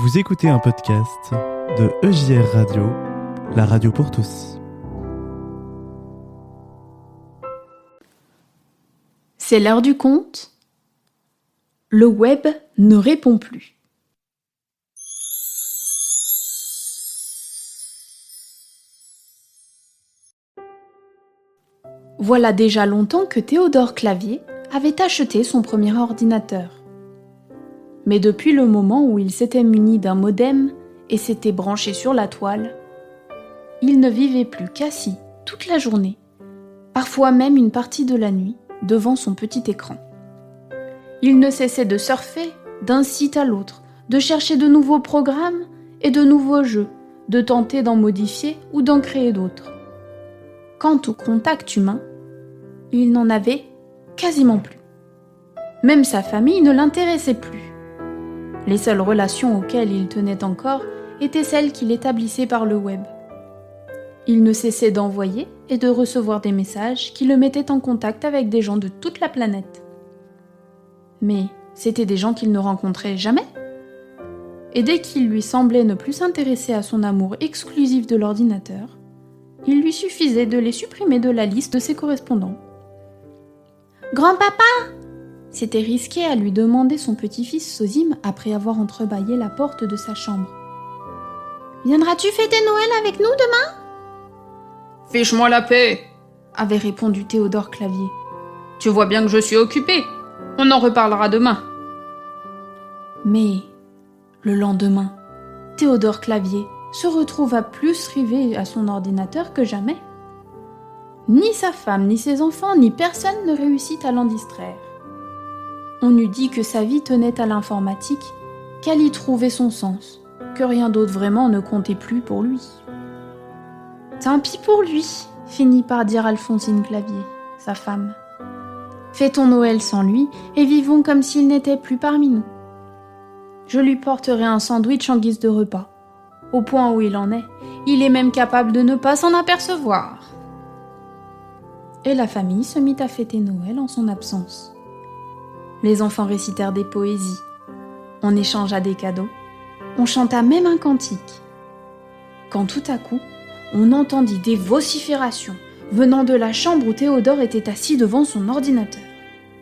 Vous écoutez un podcast de EJR Radio, la radio pour tous. C'est l'heure du conte. Le web ne répond plus. Voilà déjà longtemps que Théodore Clavier avait acheté son premier ordinateur. Mais depuis le moment où il s'était muni d'un modem et s'était branché sur la toile, il ne vivait plus qu'assis toute la journée, parfois même une partie de la nuit, devant son petit écran. Il ne cessait de surfer d'un site à l'autre, de chercher de nouveaux programmes et de nouveaux jeux, de tenter d'en modifier ou d'en créer d'autres. Quant au contact humain, il n'en avait quasiment plus. Même sa famille ne l'intéressait plus. Les seules relations auxquelles il tenait encore étaient celles qu'il établissait par le web. Il ne cessait d'envoyer et de recevoir des messages qui le mettaient en contact avec des gens de toute la planète. Mais c'étaient des gens qu'il ne rencontrait jamais. Et dès qu'il lui semblait ne plus s'intéresser à son amour exclusif de l'ordinateur, il lui suffisait de les supprimer de la liste de ses correspondants. « Grand-papa !» s'était risqué à lui demander son petit-fils Sosim après avoir entrebâillé la porte de sa chambre. « Viendras-tu fêter Noël avec nous demain ?»« Fiche-moi la paix !» avait répondu Théodore Clavier. « Tu vois bien que je suis occupé. On en reparlera demain. » Mais, le lendemain, Théodore Clavier se retrouva plus rivé à son ordinateur que jamais. Ni sa femme, ni ses enfants, ni personne ne réussit à l'en distraire. On eût dit que sa vie tenait à l'informatique, qu'elle y trouvait son sens, que rien d'autre vraiment ne comptait plus pour lui. « Tant pis pour lui », finit par dire Alphonsine Clavier, sa femme. « Fêtons Noël sans lui et vivons comme s'il n'était plus parmi nous. Je lui porterai un sandwich en guise de repas. Au point où il en est, il est même capable de ne pas s'en apercevoir. » Et la famille se mit à fêter Noël en son absence. Les enfants récitèrent des poésies, on échangea des cadeaux, on chanta même un cantique. Quand tout à coup, on entendit des vociférations venant de la chambre où Théodore était assis devant son ordinateur.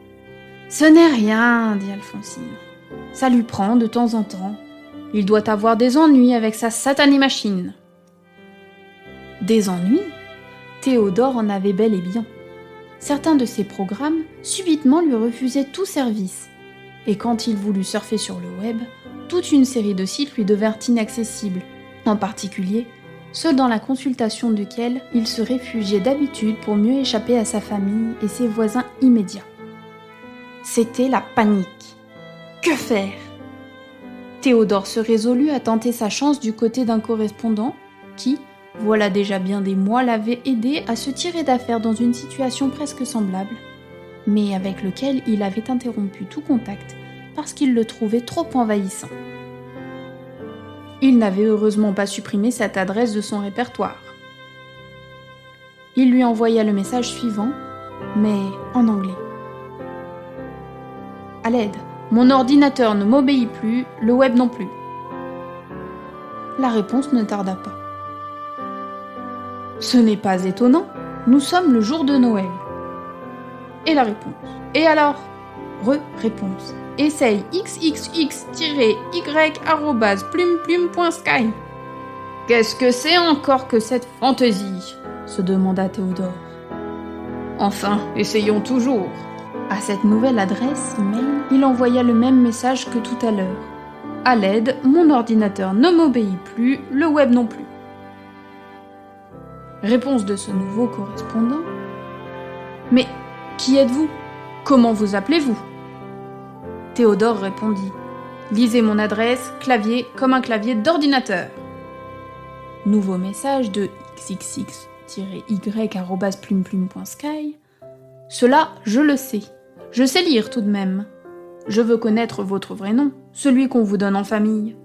« Ce n'est rien, dit Alphonsine. Ça lui prend de temps en temps. Il doit avoir des ennuis avec sa satanée machine. » Des ennuis ? Théodore en avait bel et bien. Certains de ses programmes subitement lui refusaient tout service. Et quand il voulut surfer sur le web, toute une série de sites lui devinrent inaccessibles, en particulier ceux dans la consultation duquel il se réfugiait d'habitude pour mieux échapper à sa famille et ses voisins immédiats. C'était la panique. Que faire ? Théodore se résolut à tenter sa chance du côté d'un correspondant qui, voilà déjà bien des mois, l'avait aidé à se tirer d'affaire dans une situation presque semblable, mais avec lequel il avait interrompu tout contact parce qu'il le trouvait trop envahissant. Il n'avait heureusement pas supprimé cette adresse de son répertoire. Il lui envoya le message suivant, mais en anglais. « À l'aide, mon ordinateur ne m'obéit plus, le web non plus. » La réponse ne tarda pas. « Ce n'est pas étonnant, nous sommes le jour de Noël. » Et la réponse. « Et alors ?» Réponse. « Essaye xxx-y@plume-plume.sky. » « Qu'est-ce que c'est encore que cette fantaisie ?» se demanda Théodore. « Enfin, essayons toujours. » À cette nouvelle adresse email, il envoya le même message que tout à l'heure. « À l'aide, mon ordinateur ne m'obéit plus, le web non plus. » Réponse de ce nouveau correspondant. « Mais qui êtes-vous ? Comment vous appelez-vous » Théodore répondit. « Lisez mon adresse, clavier comme un clavier d'ordinateur. » Nouveau message de xxx-y@plume-plume.sky. « Cela, je le sais. Je sais lire tout de même. Je veux connaître votre vrai nom, celui qu'on vous donne en famille. »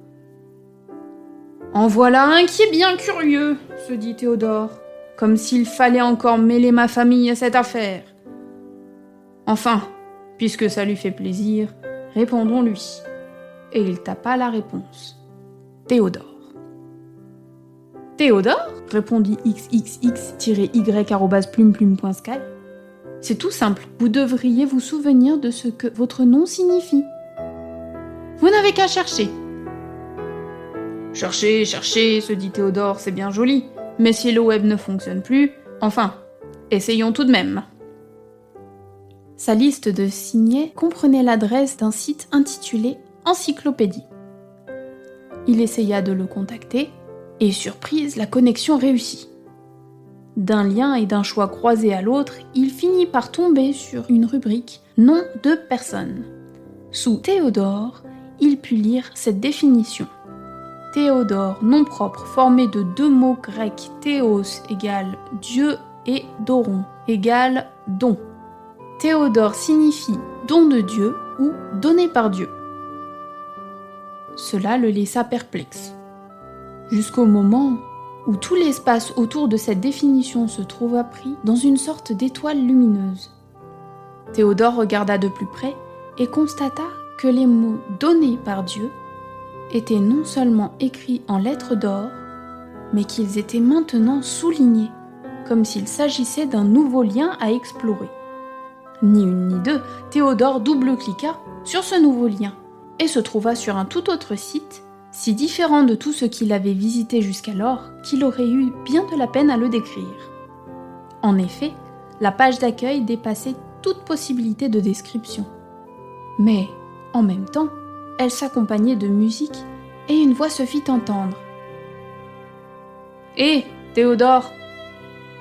« En voilà un qui est bien curieux, » se dit Théodore, « comme s'il fallait encore mêler ma famille à cette affaire. Enfin, puisque ça lui fait plaisir, répondons-lui. » Et il tapa la réponse. Théodore. Théodore ? Répondit xxx-y@plume-plume.sky. C'est tout simple, vous devriez vous souvenir de ce que votre nom signifie. Vous n'avez qu'à chercher. Chercher, se dit Théodore, c'est bien joli, mais si le web ne fonctionne plus, enfin, essayons tout de même. Sa liste de signets comprenait l'adresse d'un site intitulé Encyclopédie. Il essaya de le contacter, et surprise, la connexion réussit. D'un lien et d'un choix croisé à l'autre, il finit par tomber sur une rubrique « Nom de personne ». Sous Théodore, il put lire cette définition. Théodore, nom propre formé de deux mots grecs théos égale Dieu et doron égale don. Théodore signifie don de Dieu ou donné par Dieu. Cela le laissa perplexe. Jusqu'au moment où tout l'espace autour de cette définition se trouva pris dans une sorte d'étoile lumineuse. Théodore regarda de plus près et constata que les mots « donnés par Dieu » étaient non seulement écrits en lettres d'or, mais qu'ils étaient maintenant soulignés, comme s'il s'agissait d'un nouveau lien à explorer. Ni une ni deux, Théodore double-cliqua sur ce nouveau lien et se trouva sur un tout autre site, si différent de tout ce qu'il avait visité jusqu'alors qu'il aurait eu bien de la peine à le décrire. En effet, la page d'accueil dépassait toute possibilité de description. Mais, en même temps, elle s'accompagnait de musique et une voix se fit entendre. « Hé, Théodore,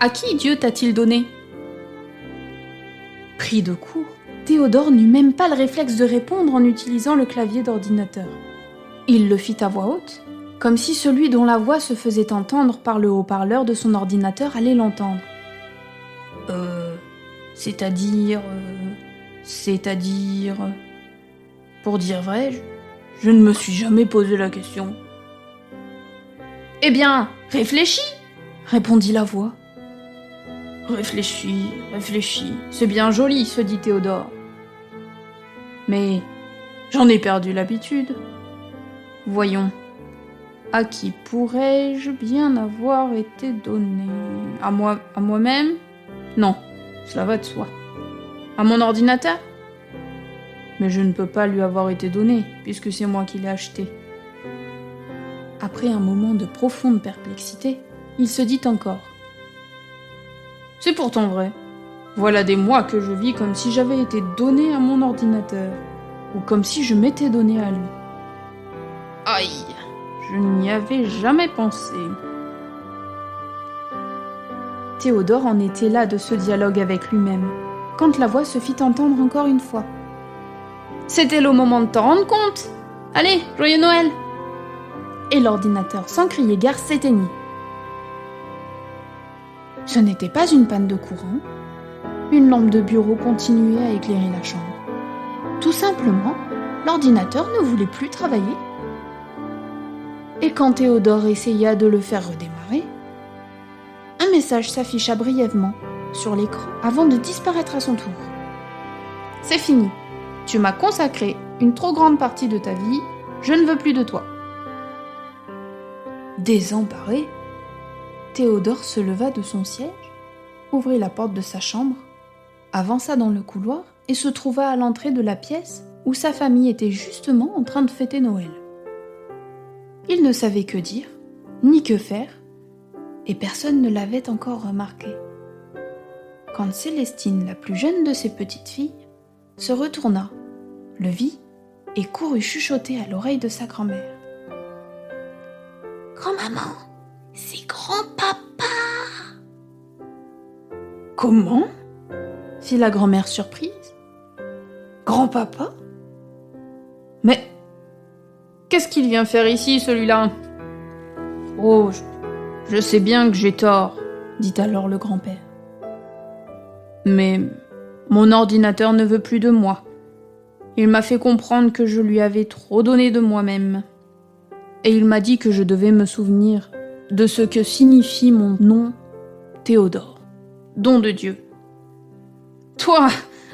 à qui Dieu t'a-t-il donné ?» Pris de court, Théodore n'eut même pas le réflexe de répondre en utilisant le clavier d'ordinateur. Il le fit à voix haute, comme si celui dont la voix se faisait entendre par le haut-parleur de son ordinateur allait l'entendre. C'est-à-dire... Pour dire vrai, je ne me suis jamais posé la question. « Eh bien, réfléchis !» répondit la voix. « Réfléchis, c'est bien joli, se dit Théodore. Mais j'en ai perdu l'habitude. Voyons, à qui pourrais-je bien avoir été donné ? À moi-même ? Non, cela va de soi. À mon ordinateur ? Mais je ne peux pas lui avoir été donné, puisque c'est moi qui l'ai acheté. » Après un moment de profonde perplexité, il se dit encore. « C'est pourtant vrai. Voilà des mois que je vis comme si j'avais été donné à mon ordinateur, ou comme si je m'étais donné à lui. Aïe, je n'y avais jamais pensé. » Théodore en était là de ce dialogue avec lui-même, quand la voix se fit entendre encore une fois. « C'était le moment de t'en rendre compte. Allez, joyeux Noël !» Et l'ordinateur, sans crier gare, s'éteignit. Ce n'était pas une panne de courant. Une lampe de bureau continuait à éclairer la chambre. Tout simplement, l'ordinateur ne voulait plus travailler. Et quand Théodore essaya de le faire redémarrer, un message s'afficha brièvement sur l'écran avant de disparaître à son tour. « C'est fini. Tu m'as consacré une trop grande partie de ta vie, je ne veux plus de toi. » Désemparé, Théodore se leva de son siège, ouvrit la porte de sa chambre, avança dans le couloir et se trouva à l'entrée de la pièce où sa famille était justement en train de fêter Noël. Il ne savait que dire, ni que faire, et personne ne l'avait encore remarqué. Quand Célestine, la plus jeune de ses petites filles, se retourna, le vit et courut chuchoter à l'oreille de sa grand-mère. « Grand-maman, c'est grand-papa !» « Comment ?» fit la grand-mère surprise. « Grand-papa ? Mais qu'est-ce qu'il vient faire ici, celui-là ? » ?»« Oh, je sais bien que j'ai tort, » dit alors le grand-père. « Mais mon ordinateur ne veut plus de moi. Il m'a fait comprendre que je lui avais trop donné de moi-même. Et il m'a dit que je devais me souvenir de ce que signifie mon nom, Théodore, don de Dieu. »« Toi,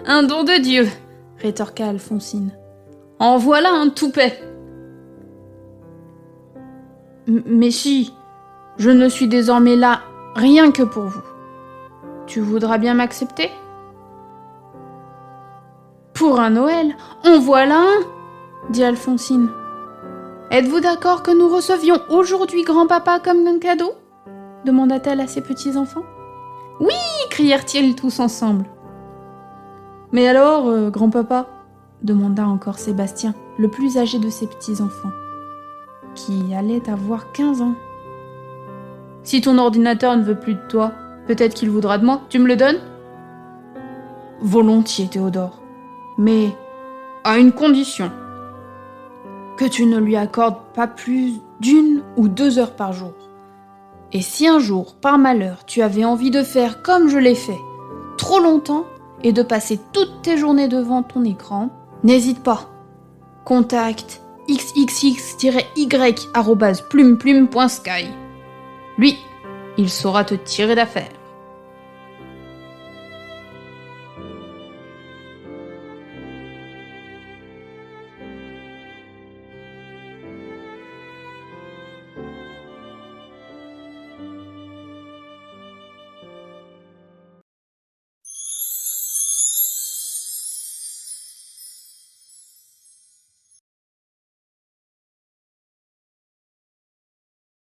un don de Dieu !» rétorqua Alphonsine. « En voilà un toupet !» Mais si, je ne suis désormais là rien que pour vous. Tu voudras bien m'accepter ? Pour un Noël, en voilà un, dit Alphonsine. Êtes-vous d'accord que nous recevions aujourd'hui grand-papa comme un cadeau ? Demanda-t-elle à ses petits-enfants. Oui, crièrent-ils tous ensemble. Mais alors, grand-papa ? Demanda encore Sébastien, le plus âgé de ses petits-enfants, qui allait avoir 15 ans. Si ton ordinateur ne veut plus de toi, peut-être qu'il voudra de moi. Tu me le donnes ? Volontiers, Théodore. Mais À une condition. que tu ne lui accordes pas plus d'1 ou 2 heures par jour. Et si un jour, par malheur, tu avais envie de faire comme je l'ai fait, trop longtemps, et de passer toutes tes journées devant ton écran, n'hésite pas. Contacte xxx-y@plume.sky. Lui, il saura te tirer d'affaire.